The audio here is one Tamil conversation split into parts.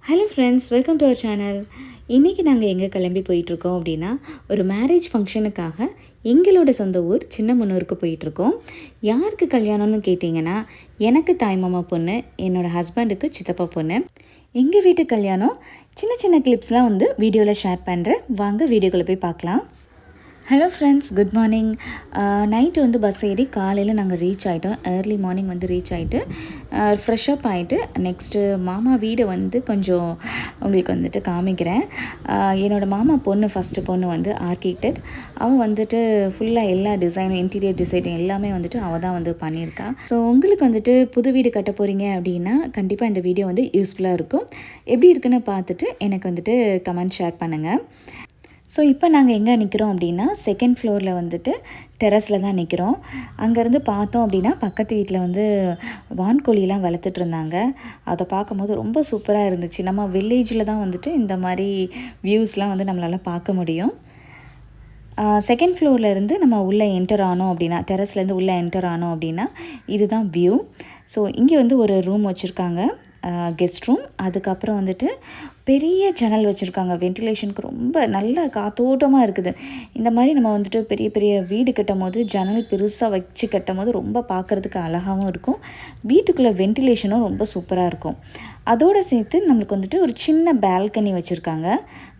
Hello friends, welcome to our channel. இன்றைக்கி நாங்கள் எங்கே கிளம்பி போயிட்டுருக்கோம் அப்படின்னா, ஒரு மேரேஜ் ஃபங்க்ஷனுக்காக எங்களோட சொந்த ஊர் சின்னமனூருக்கு போயிட்டுருக்கோம். யாருக்கு கல்யாணம்னு கேட்டிங்கன்னா, எனக்கு தாய்மாமா பொண்ணு, என்னோடய ஹஸ்பண்டுக்கு சித்தப்பா பொண்ணு. எங்கள் வீட்டு கல்யாணம் சின்ன சின்ன கிளிப்ஸ்லாம் வந்து வீடியோவில் ஷேர் பண்ணுறேன். வாங்க வீடியோக்குள்ளே போய் பார்க்கலாம். Hello friends, good morning. Night வந்து பஸ் ஏறி காலையில் நாங்கள் ரீச் ஆகிட்டோம். ஏர்லி மார்னிங் வந்து ரீச் ஆகிட்டு ஃப்ரெஷ்அப் ஆகிட்டு நெக்ஸ்ட்டு மாமா வீடு வந்து கொஞ்சம் உங்களுக்கு வந்துட்டு காமிக்கிறேன். என்னோடய மாமா பொண்ணு, ஃபஸ்ட்டு பொண்ணு வந்து ஆர்கிடெக்ட். அவன் வந்துட்டு ஃபுல்லாக எல்லா டிசைனும், இன்டீரியர் டிசைன் எல்லாமே வந்துட்டு அவள் தான் வந்து பண்ணியிருக்கா. ஸோ உங்களுக்கு வந்துட்டு புது வீடு கட்ட போகிறீங்க அப்படின்னா கண்டிப்பாக இந்த வீடியோ வந்து யூஸ்ஃபுல்லாக இருக்கும். எப்படி இருக்குன்னு பார்த்துட்டு எனக்கு வந்துட்டு கமெண்ட் ஷேர் பண்ணுங்கள். ஸோ இப்போ நாங்கள் எங்கே நிற்கிறோம் அப்படின்னா, செகண்ட் ஃப்ளோரில் வந்துட்டு டெரஸில் தான் நிற்கிறோம். அங்கேருந்து பார்த்தோம் அப்படின்னா பக்கத்து வீட்டில் வந்து வான்கோழிலாம் வளர்த்துட்டு இருந்தாங்க. அதை பார்க்கும்போது ரொம்ப சூப்பராக இருந்துச்சு. நம்ம வில்லேஜில் தான் வந்துட்டு இந்த மாதிரி வியூஸ்லாம் வந்து நம்மளால் பார்க்க முடியும். செகண்ட் ஃப்ளோர்லேருந்து நம்ம உள்ளே என்டர் ஆனோம் அப்படின்னா, டெரஸ்லேருந்து உள்ளே என்டர் ஆனோம் அப்படின்னா இதுதான் வியூ. ஸோ இங்கே வந்து ஒரு ரூம் வச்சுருக்காங்க, கெஸ்ட் ரூம். அதுக்கப்புறம் வந்துட்டு பெரிய ஜன்னல் வச்சுருக்காங்க. வென்டிலேஷனுக்கு ரொம்ப நல்ல காத்தோட்டமாக இருக்குது. இந்த மாதிரி நம்ம வந்துட்டு பெரிய பெரிய வீடு கட்டும் போது ஜன்னல் பெருசாக வச்சு கட்டும் போது ரொம்ப பார்க்குறதுக்கு அழகாகவும் இருக்கும். வீட்டுக்குள்ளே வென்டிலேஷனும் ரொம்ப சூப்பராக இருக்கும். அதோடு சேர்த்து நம்மளுக்கு வந்துட்டு ஒரு சின்ன பால்கனி வச்சுருக்காங்க.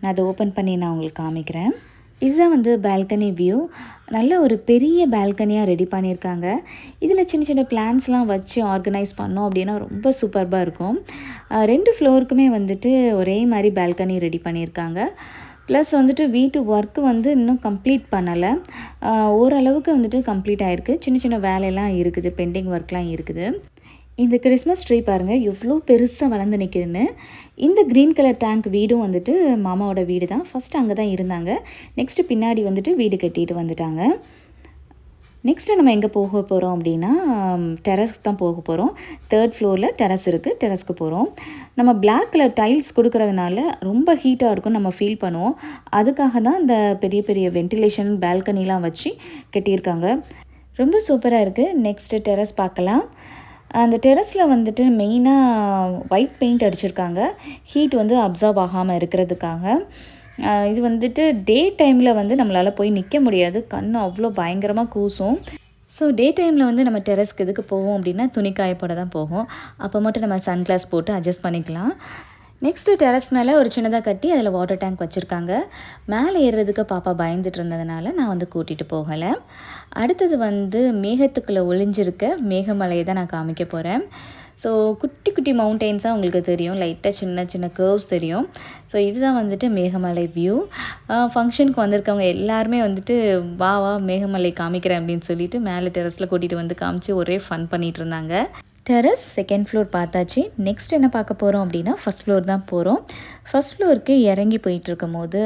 நான் அதை ஓப்பன் பண்ணி நான் உங்களுக்கு காமிக்கிறேன். இதுதான் வந்து பால்கனி வியூ. நல்ல ஒரு பெரிய பால்கனியாக ரெடி பண்ணியிருக்காங்க. இதில் சின்ன சின்ன பிளான்ஸ்லாம் வச்சு ஆர்கனைஸ் பண்ணோம் அப்படின்னா ரொம்ப சூப்பர்பாக இருக்கும். 2 ஃப்ளோருக்குமே வந்துட்டு ஒரே மாதிரி பால்கனி ரெடி பண்ணியிருக்காங்க. ப்ளஸ் வந்துட்டு வீட்டு ஒர்க்கு வந்து இன்னும் கம்ப்ளீட் பண்ணலை. ஓரளவுக்கு வந்துட்டு கம்ப்ளீட் ஆகிருக்கு. சின்ன சின்ன வேலையெல்லாம் இருக்குது, பெண்டிங் ஒர்க்லாம் இருக்குது. இந்த கிறிஸ்மஸ் ட்ரீ பாருங்கள் எவ்வளோ பெருசாக வளர்ந்து நிற்கிதுன்னு. இந்த க்ரீன் கலர் டேங்க் வீடும் வந்துட்டு மாமாவோட வீடு தான். ஃபஸ்ட்டு அங்கே தான் இருந்தாங்க. நெக்ஸ்ட்டு பின்னாடி வந்துட்டு வீடு கட்டிட்டு வந்துட்டாங்க. நெக்ஸ்ட்டு நம்ம எங்கே போக போகிறோம் அப்படின்னா, டெரஸ்க்கு தான் போக போகிறோம். 3rd ஃப்ளோரில் டெரஸ் இருக்குது, டெரஸ்க்கு போகிறோம். நம்ம பிளாக் கலர் டைல்ஸ் கொடுக்கறதுனால ரொம்ப ஹீட்டாக இருக்கும் நம்ம ஃபீல் பண்ணுவோம். அதுக்காக தான் இந்த பெரிய பெரிய வென்டிலேஷன் பால்கனிலாம் வச்சு கட்டியிருக்காங்க. ரொம்ப சூப்பராக இருக்குது. நெக்ஸ்ட்டு டெரஸ் பார்க்கலாம். அந்த டெரஸில் வந்துட்டு மெயினாக ஒயிட் பெயிண்ட் அடிச்சிருக்காங்க, ஹீட் வந்து அப்சார்ப் ஆகாமல் இருக்கிறதுக்காக. இது வந்துட்டு டே டைமில் வந்து நம்மளால் போய் நிற்க முடியாது, கண் அவ்வளோ பயங்கரமாக கூசும். ஸோ டே டைமில் வந்து நம்ம டெரஸ்க்கு எதுக்கு போவோம் அப்படின்னா துணி காயப்போட தான் போகும். அப்போ மட்டும் நம்ம சன்கிளாஸ் போட்டு அட்ஜஸ்ட் பண்ணிக்கலாம். நெக்ஸ்ட்டு டெரஸ் மேலே ஒரு சின்னதாக கட்டி அதில் வாட்டர் டேங்க் வச்சுருக்காங்க. மேலே ஏறுறதுக்கு பாப்பா பயந்துட்டு இருந்ததுனால நான் வந்து கூட்டிகிட்டு போகலை. அடுத்தது வந்து மேகத்துக்குள்ளே ஒளிஞ்சிருக்க மேகமலையை தான் நான் காமிக்க போகிறேன். ஸோ குட்டி குட்டி மவுண்டெயின்ஸாக உங்களுக்கு தெரியும், லைட்டாக சின்ன சின்ன கர்வ்ஸ் தெரியும். ஸோ இதுதான் வந்துட்டு மேகமலை வியூ. ஃபங்க்ஷனுக்கு வந்திருக்கவங்க எல்லாருமே வந்துட்டு வா மேகமலை காமிக்கிறேன் அப்படின்னு சொல்லிட்டு மேலே டெரஸில் கூட்டிகிட்டு வந்து காமிச்சு ஒரே ஃபன் பண்ணிகிட்டு இருந்தாங்க. டெரஸ் செகண்ட் ஃப்ளோர் பார்த்தாச்சு. நெக்ஸ்ட் என்ன பார்க்க போகிறோம் அப்படின்னா, ஃபஸ்ட் ஃப்ளோர் தான் போகிறோம். ஃபஸ்ட் ஃப்ளோருக்கு இறங்கி போயிட்டுருக்கும் போது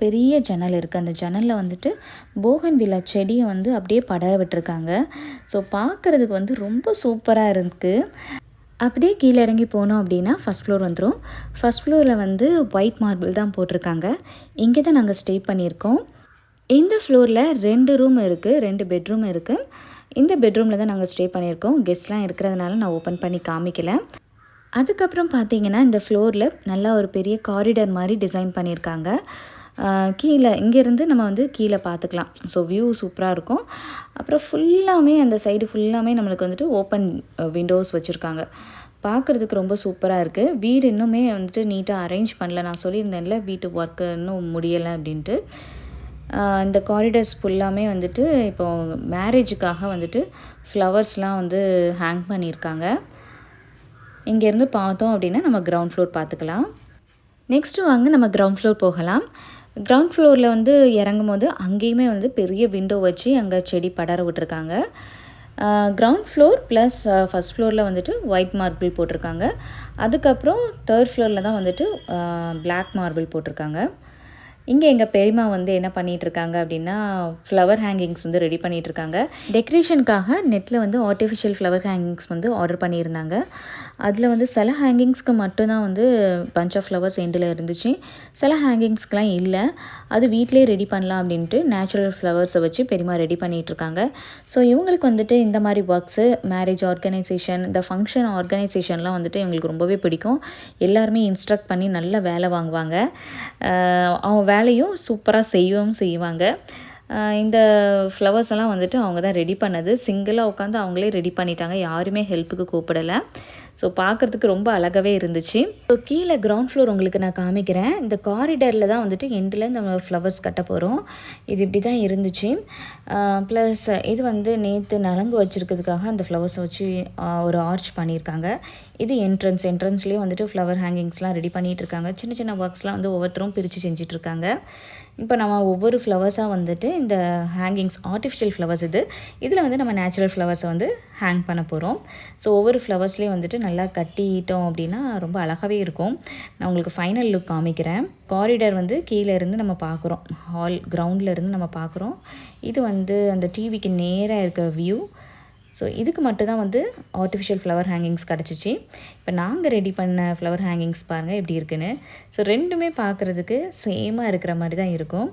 பெரிய ஜன்னல் இருக்குது. அந்த ஜன்னலில் வந்துட்டு போகன்வில்லா செடியை வந்து அப்படியே படர விட்டுருக்காங்க. ஸோ பார்க்குறதுக்கு வந்து ரொம்ப சூப்பராக இருக்குது. அப்படியே கீழே இறங்கி போனோம் அப்படின்னா ஃபஸ்ட் ஃப்ளோர் வந்துடும். ஃபஸ்ட் ஃப்ளோரில் வந்து ஒயிட் மார்பிள் தான் போட்டிருக்காங்க. இங்கே தான் நாங்கள் ஸ்டே பண்ணியிருக்கோம். இந்த ஃப்ளோரில் 2 ரூம் இருக்குது, 2 பெட்ரூம் இருக்குது. இந்த பெட்ரூமில் தான் நாங்கள் ஸ்டே பண்ணியிருக்கோம். கெஸ்ட்லாம் இருக்கிறதுனால நான் ஓப்பன் பண்ணி காமிக்கலை. அதுக்கப்புறம் பார்த்தீங்கன்னா இந்த ஃப்ளோரில் நல்லா ஒரு பெரிய காரிடர் மாதிரி டிசைன் பண்ணியிருக்காங்க. கீழே இங்கேருந்து நம்ம வந்து கீழே பார்த்துக்கலாம். ஸோ வியூ சூப்பராக இருக்கும். அப்புறம் ஃபுல்லாமே அந்த சைடு ஃபுல்லாமே நம்மளுக்கு வந்துட்டு ஓப்பன் விண்டோஸ் வச்சுருக்காங்க. பார்க்குறதுக்கு ரொம்ப சூப்பராக இருக்குது. வீடு இன்னுமே வந்துட்டு நீட்டாக அரேஞ்ச் பண்ணல. நான் சொல்லியிருந்தேன்ல வீட்டு ஒர்க்கு இன்னும் முடியலை அப்படின்ட்டு. இந்த காரிடர்ஸ் ஃபுல்லாமே வந்துட்டு இப்போது மேரேஜுக்காக வந்துட்டு ஃப்ளவர்ஸ்லாம் வந்து ஹேங் பண்ணியிருக்காங்க. இங்கேருந்து பார்த்தோம் அப்படின்னா நம்ம கிரவுண்ட் ஃப்ளோர் பார்த்துக்கலாம். நெக்ஸ்ட்டு வாங்க நம்ம கிரவுண்ட் ஃப்ளோர் போகலாம். கிரவுண்ட் ஃப்ளோரில் வந்து இறங்கும் போது அங்கேயுமே வந்து பெரிய விண்டோ வச்சு அங்கே செடி படர விட்டுருக்காங்க. கிரவுண்ட் ஃப்ளோர் ப்ளஸ் ஃபஸ்ட் ஃப்ளோரில் வந்துட்டு ஒயிட் மார்பிள் போட்டிருக்காங்க. அதுக்கப்புறம் 3rd ஃப்ளோரில் தான் வந்துட்டு பிளாக் மார்பிள் போட்டிருக்காங்க. இங்கே எங்கள் பெரியம்மா வந்து என்ன பண்ணிகிட்ருக்காங்க அப்படின்னா ஃப்ளவர் ஹேங்கிங்ஸ் வந்து ரெடி பண்ணிகிட்ருக்காங்க. டெக்கரேஷனுக்காக நெட்டில் வந்து ஆர்டிஃபிஷியல் ஃப்ளவர் ஹேங்கிங்ஸ் வந்து ஆர்டர் பண்ணியிருந்தாங்க. அதில் வந்து சில ஹேங்கிங்ஸ்க்கு மட்டும்தான் வந்து பஞ்ச் ஆஃப் ஃப்ளவர்ஸ் எண்டில் இருந்துச்சு. சில ஹேங்கிங்ஸ்க்கெலாம் இல்லை. அது வீட்டிலே ரெடி பண்ணலாம் அப்படின்ட்டு நேச்சுரல் ஃப்ளவர்ஸை வச்சு பெரியம்மா ரெடி பண்ணிகிட்ருக்காங்க. ஸோ இவங்களுக்கு வந்துட்டு இந்த மாதிரி ஒர்க்ஸு, மேரேஜ் ஆர்கனைசேஷன், இந்த ஃபங்க்ஷன் ஆர்கனைசேஷன்லாம் வந்துட்டு இவங்களுக்கு ரொம்பவே பிடிக்கும். எல்லாருமே இன்ஸ்ட்ரக்ட் பண்ணி நல்ல வேலை வாங்குவாங்க. அவங்க வேலையும் சூப்பராக செய்வாங்க. இந்த ஃப்ளவர்ஸ் எல்லாம் வந்துட்டு அவங்க தான் ரெடி பண்ணது. சிங்கிளாக உட்காந்து அவங்களே ரெடி பண்ணிட்டாங்க. யாருமே ஹெல்ப்புக்கு கூப்பிடலை. ஸோ பார்க்குறதுக்கு ரொம்ப அழகாகவே இருந்துச்சு. ஸோ கீழே கிரவுண்ட் ஃப்ளோர் உங்களுக்கு நான் காமிக்கிறேன். இந்த காரிடரில் தான் வந்துட்டு எண்டில் இந்த ஃப்ளவர்ஸ் கட்ட போகிறோம். இது இப்படி தான் இருந்துச்சு. ப்ளஸ் இது வந்து நேற்று நலங்கு வச்சுருக்கிறதுக்காக அந்த ஃப்ளவர்ஸை வச்சு ஒரு ஆர்ச் பண்ணியிருக்காங்க. இது என்ட்ரன்ஸ்லேயே வந்துட்டு ஃப்ளவர் ஹேங்கிங்ஸ்லாம் ரெடி பண்ணிகிட்டு இருக்காங்க. சின்ன சின்ன ஒர்க்ஸ்லாம் வந்து ஒவ்வொருத்தரும் பிரித்து செஞ்சிட்ருக்காங்க. இப்போ நம்ம ஒவ்வொரு ஃப்ளவர்ஸாக வந்துட்டு இந்த ஹேங்கிங்ஸ் ஆர்டிஃபிஷியல் ஃப்ளவர்ஸ் இதில் வந்து நம்ம நேச்சுரல் ஃப்ளவர்ஸை வந்து ஹேங் பண்ண போகிறோம். ஸோ ஒவ்வொரு ஃப்ளவர்ஸ்லேயும் வந்துட்டு நல்லா கட்டிட்டோம் அப்படின்னா ரொம்ப அழகாகவே இருக்கும். நான் உங்களுக்கு ஃபைனல் லுக் காமிக்கிறேன். காரிடர் வந்து கீழே இருந்து நம்ம பார்க்குறோம். கிரவுண்டில் இருந்து நம்ம பார்க்குறோம். இது வந்து அந்த டிவிக்கு நேராக இருக்கிற வியூ. ஸோ இதுக்கு மட்டும்தான் வந்து ஆர்டிஃபிஷியல் ஃப்ளவர் ஹேங்கிங்ஸ் கிடச்சிச்சு. இப்போ நாங்கள் ரெடி பண்ண ஃப்ளவர் ஹேங்கிங்ஸ் பாருங்கள் எப்படி இருக்குன்னு. ஸோ ரெண்டுமே பார்க்குறதுக்கு சேமாக இருக்கிற மாதிரி தான் இருக்கும்.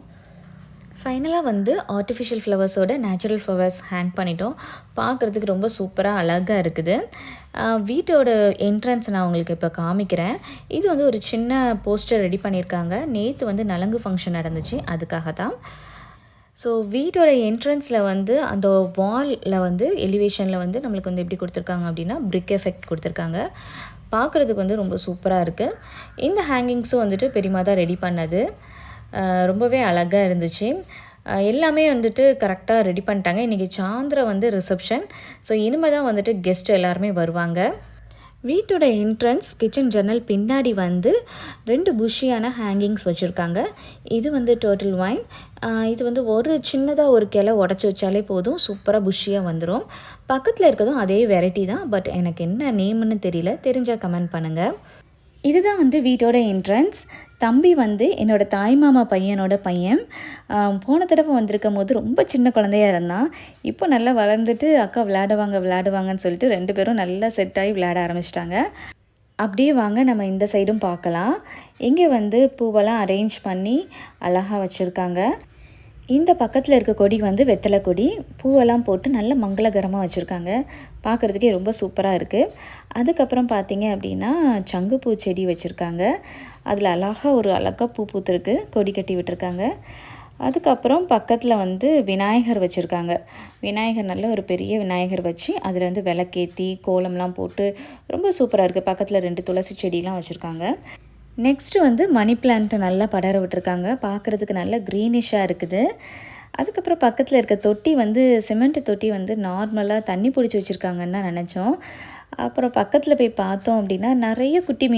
ஃபைனலாக வந்து ஆர்டிஃபிஷியல் ஃப்ளவர்ஸோட நேச்சுரல் ஃப்ளவர்ஸ் ஹேங் பண்ணிட்டோம். பார்க்குறதுக்கு ரொம்ப சூப்பராக அழகாக இருக்குது. வீட்டோட என்ட்ரன்ஸ் நான் உங்களுக்கு இப்போ காமிக்கிறேன். இது வந்து ஒரு சின்ன போஸ்டர் ரெடி பண்ணியிருக்காங்க. நேற்று வந்து நலங்கு ஃபங்க்ஷன் நடந்துச்சு, அதுக்காக தான். ஸோ வீட்டோட என்ட்ரன்ஸில் வந்து அந்த வாலில் வந்து எலிவேஷனில் வந்து நம்மளுக்கு வந்து எப்படி கொடுத்துருக்காங்க அப்படின்னா பிரிக் எஃபெக்ட் கொடுத்துருக்காங்க. பார்க்குறதுக்கு வந்து ரொம்ப சூப்பராக இருக்குது. இந்த ஹேங்கிங்ஸும் வந்துட்டு பெரியம்மா தான் ரெடி பண்ணது. ரொம்பவே அழகாக இருந்துச்சு. எல்லாமே வந்துட்டு கரெக்டாக ரெடி பண்ணிட்டாங்க. இன்றைக்கி சாயந்தரம் வந்து ரிசப்ஷன். ஸோ இனிமேல் தான் வந்துட்டு கெஸ்ட் எல்லாருமே வருவாங்க. வீட்டோட என்ட்ரன்ஸ் கிச்சன் ஜன்னல் பின்னாடி வந்து 2 புஷியான ஹேங்கிங்ஸ் வச்சுருக்காங்க. இது வந்து டர்ட்டில் வைன். இது வந்து ஒரு சின்னதாக ஒரு கிளை உடச்சி வச்சாலே போதும், சூப்பராக புஷியாக வந்துடும். பக்கத்தில் இருக்கிறதும் அதே வெரைட்டி தான். பட் எனக்கு என்ன நேம்னு தெரியல, தெரிஞ்சால் கமெண்ட் பண்ணுங்கள். இதுதான் வந்து வீட்டோட என்ட்ரன்ஸ். தம்பி வந்து என்னோடய தாய்மாமா பையனோட பையன். போன தடவை வந்திருக்கும் போது ரொம்ப சின்ன குழந்தையாக இருந்தான். இப்போ நல்லா வளர்ந்துட்டு அக்கா விளையாடுவாங்கன்னு சொல்லிட்டு 2 பேரும் நல்லா செட் ஆகி விளையாட ஆரம்பிச்சிட்டாங்க. அப்படியே வாங்க நம்ம இந்த சைடும் பார்க்கலாம். இங்கே வந்து பூவெல்லாம் அரேஞ்ச் பண்ணி அழகாக வச்சுருக்காங்க. இந்த பக்கத்தில் இருக்க கொடி வந்து வெத்தலை கொடி. பூவெல்லாம் போட்டு நல்ல மங்களகரமாக வச்சுருக்காங்க. பார்க்குறதுக்கே ரொம்ப சூப்பராக இருக்குது. அதுக்கப்புறம் பார்த்தீங்க அப்படின்னா சங்குப்பூ செடி வச்சுருக்காங்க. அதில் அழகாக பூ பூத்துருக்கு, கொடி கட்டி விட்டுருக்காங்க. அதுக்கப்புறம் பக்கத்தில் வந்து விநாயகர் வச்சுருக்காங்க. விநாயகர் நல்ல ஒரு பெரிய விநாயகர் வச்சு அதில் வந்து விளக்கேற்றி கோலம்லாம் போட்டு ரொம்ப சூப்பராக இருக்குது. பக்கத்தில் 2 துளசி செடிலாம் வச்சுருக்காங்க. நெக்ஸ்ட்டு வந்து மணி பிளான்ட்டை நல்லா படர விட்டுருக்காங்க. பார்க்குறதுக்கு நல்லா க்ரீனிஷாக இருக்குது. அதுக்கப்புறம் பக்கத்தில் இருக்க தொட்டி வந்து சிமெண்ட் தொட்டி வந்து நார்மலாக தண்ணி பிடிச்சி வச்சுருக்காங்கன்னு தான் நினச்சோம். அப்புறம் பக்கத்தில் போய் பார்த்தோம் அப்படின்னா நிறைய குட்டி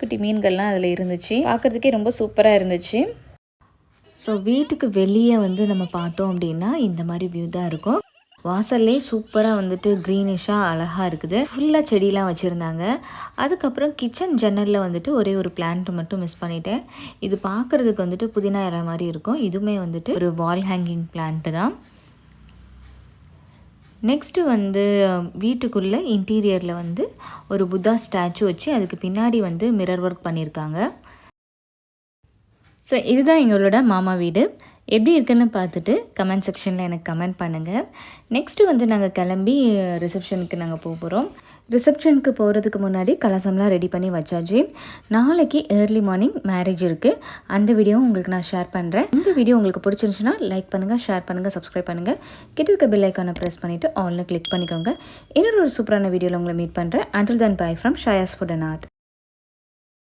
குட்டி மீன்கள்லாம் அதில் இருந்துச்சு. பார்க்குறதுக்கே ரொம்ப சூப்பராக இருந்துச்சு. ஸோ வீட்டுக்கு வெளியே வந்து நம்ம பார்த்தோம் அப்படின்னா இந்த மாதிரி வியூ தான் இருக்கும். வாசல்லே சூப்பராக வந்துட்டு க்ரீனிஷாக அழகாக இருக்குது. ஃபுல்லாக செடியெலாம் வச்சுருந்தாங்க. அதுக்கப்புறம் கிச்சன் ஜன்னலில் வந்துட்டு ஒரே ஒரு பிளான்ட்டு மட்டும் மிஸ் பண்ணிட்டேன். இது பார்க்குறதுக்கு வந்துட்டு புதினா இலை மாதிரி இருக்கும். இதுவுமே வந்துட்டு ஒரு வால் ஹேங்கிங் பிளான்ட்டு தான். நெக்ஸ்ட்டு வந்து வீட்டுக்குள்ளே இன்டீரியரில் வந்து ஒரு புத்தா ஸ்டாச்சு வச்சு அதுக்கு பின்னாடி வந்து மிரர் ஒர்க் பண்ணியிருக்காங்க. ஸோ இதுதான் எங்களோட மாமா வீடு. எப்படி இருக்குன்னு பார்த்துட்டு கமெண்ட் செக்ஷனில் எனக்கு கமெண்ட் பண்ணுங்கள். நெக்ஸ்ட்டு வந்து நாங்கள் கிளம்பி ரிசப்ஷனுக்கு நாங்கள் போகிறோம். ரிசப்ஷனுக்கு போகிறதுக்கு முன்னாடி கலசம்லாம் ரெடி பண்ணி வச்சாச்சு. நாளைக்கு ஏர்லி மார்னிங் மேரேஜ் இருக்குது. அந்த வீடியோவும் உங்களுக்கு நான் ஷேர் பண்ணுறேன். இந்த வீடியோ உங்களுக்கு பிடிச்சிருந்துச்சுன்னா லைக் பண்ணுங்கள், ஷேர் பண்ணுங்கள், சப்ஸ்கிரைப் பண்ணுங்கள். கிட்ட இருக்க பெல் ஐக்கானை ப்ரெஸ் பண்ணிவிட்டு ஆல்னு கிளிக் பண்ணிக்கோங்க. இன்னொரு சூப்பரான வீடியோவில் உங்களை மீட் பண்ணுறேன். Until then, bye from Shaya's Food and Art.